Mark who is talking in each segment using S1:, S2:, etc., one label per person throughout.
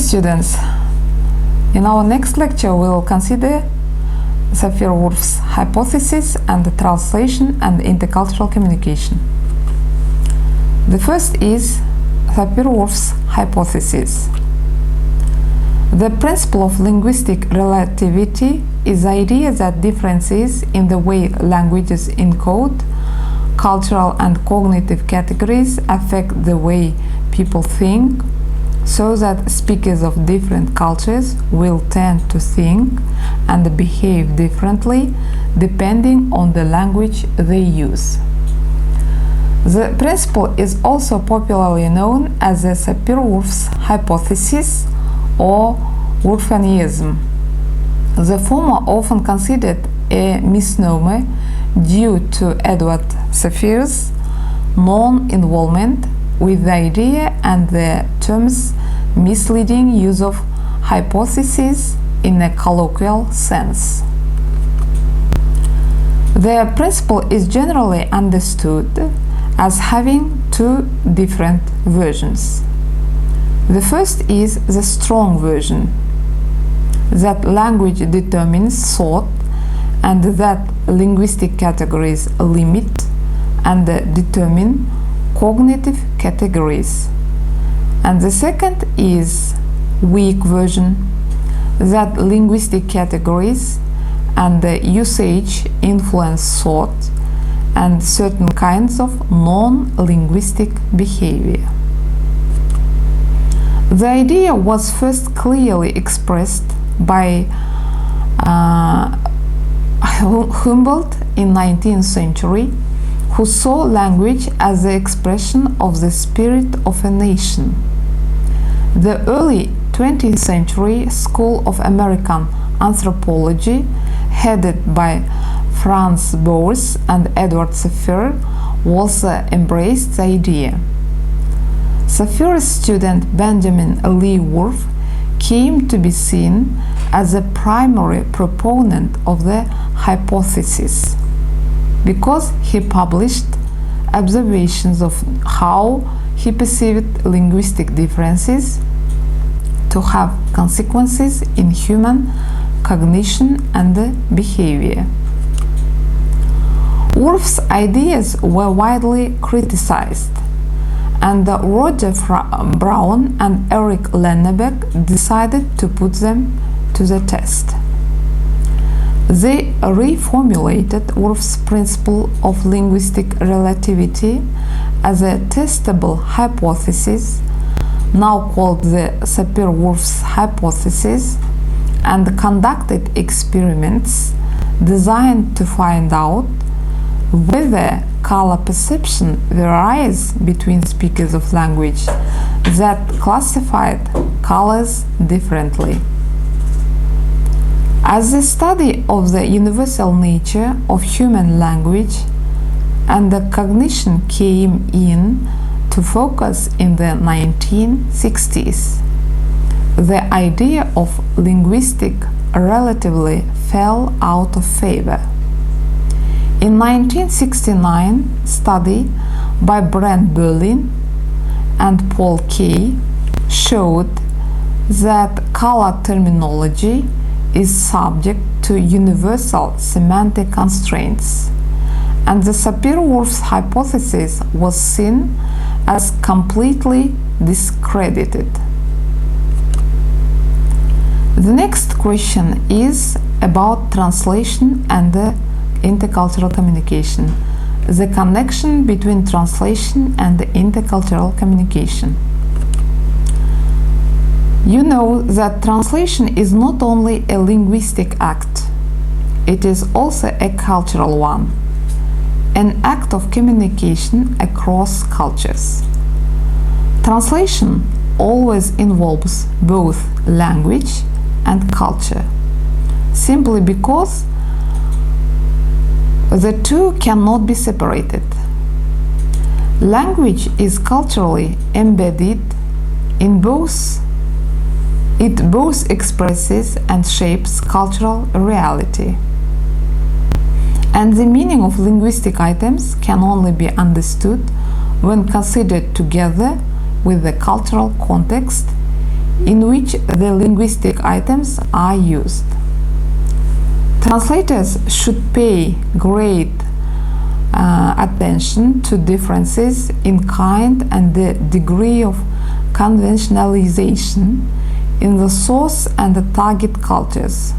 S1: students, in our next lecture we will consider Sapir Whorf's hypothesis and the translation and intercultural communication. The first is Sapir Whorf's hypothesis. The principle of linguistic relativity is the idea that differences in the way languages encode cultural and cognitive categories affect the way people think, so that speakers of different cultures will tend to think and behave differently depending on the language they use. The principle is also popularly known as the Sapir Whorf's hypothesis or Whorfianism. The former often considered a misnomer due to Edward Sapir's non-involvement with the idea and the term's misleading use of hypothesis in a colloquial sense. The principle is generally understood as having two different versions. The first is the strong version, that language determines thought and that linguistic categories limit and determine cognitive categories. And the second is weak version, that linguistic categories and usage influence thought and certain kinds of non-linguistic behavior. The idea was first clearly expressed by Humboldt in 19th century, who saw language as the expression of the spirit of a nation. The early 20th century School of American Anthropology, headed by Franz Boas and Edward Sapir, also embraced the idea. Sapir's student Benjamin Lee Whorf came to be seen as a primary proponent of the hypothesis, because he published observations of how he perceived linguistic differences to have consequences in human cognition and behavior. Whorf's ideas were widely criticized, and Roger Brown and Eric Lenneberg decided to put them to the test. They reformulated Whorf's principle of linguistic relativity as a testable hypothesis, now called the Sapir Whorf's hypothesis, and conducted experiments designed to find out whether color perception varies between speakers of language that classified colors differently. As the study of the universal nature of human language and the cognition came in to focus in the 1960s, the idea of linguistic relatively fell out of favor. In 1969, study by Brent Berlin and Paul Kay showed that color terminology is subject to universal semantic constraints, and the Sapir Whorf's hypothesis was seen as completely discredited. The next question is about translation and intercultural communication, the connection between translation and intercultural communication. You know that translation is not only a linguistic act, it is also a cultural one, an act of communication across cultures. Translation always involves both language and culture, simply because the two cannot be separated. Language is culturally embedded in both. It both expresses and shapes cultural reality. And the meaning of linguistic items can only be understood when considered together with the cultural context in which the linguistic items are used. Translators should pay great attention to differences in kind and the degree of conventionalization in the source and the target cultures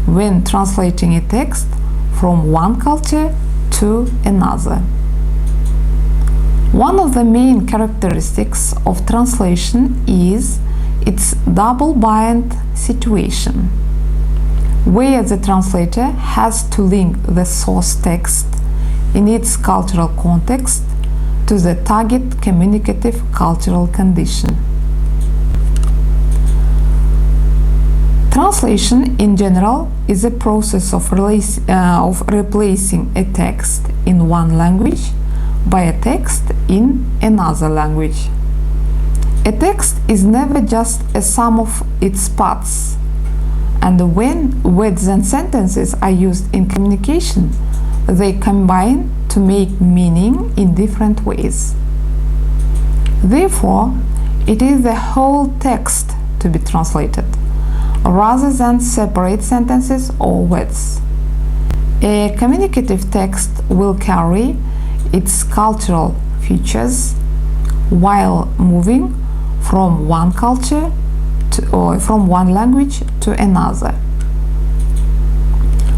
S1: when translating a text from one culture to another. One of the main characteristics of translation is its double bind situation, where the translator has to link the source text in its cultural context to the target communicative cultural condition. Translation in general is a process of replacing a text in one language by a text in another language. A text is never just a sum of its parts, and when words and sentences are used in communication, they combine to make meaning in different ways. Therefore, it is the whole text to be translated, rather than separate sentences or words. A communicative text will carry its cultural features while moving from one culture or from one language to another.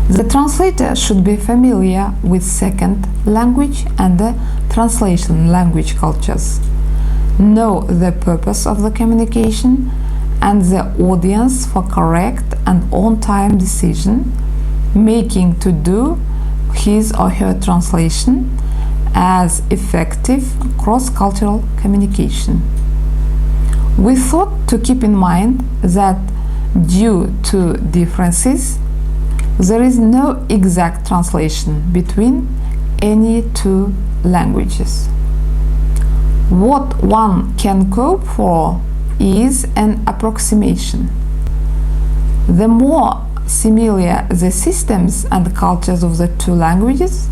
S1: The translator should be familiar with second language and the translation language cultures, know the purpose of the communication and the audience for correct and on-time decision making to do his or her translation as effective cross-cultural communication. We thought to keep in mind that due to differences, there is no exact translation between any two languages. What one can cope for is an approximation. The more similar the systems and cultures of the two languages,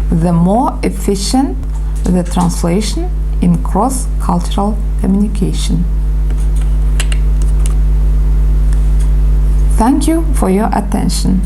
S1: the more efficient the translation in cross-cultural communication. Thank you for your attention.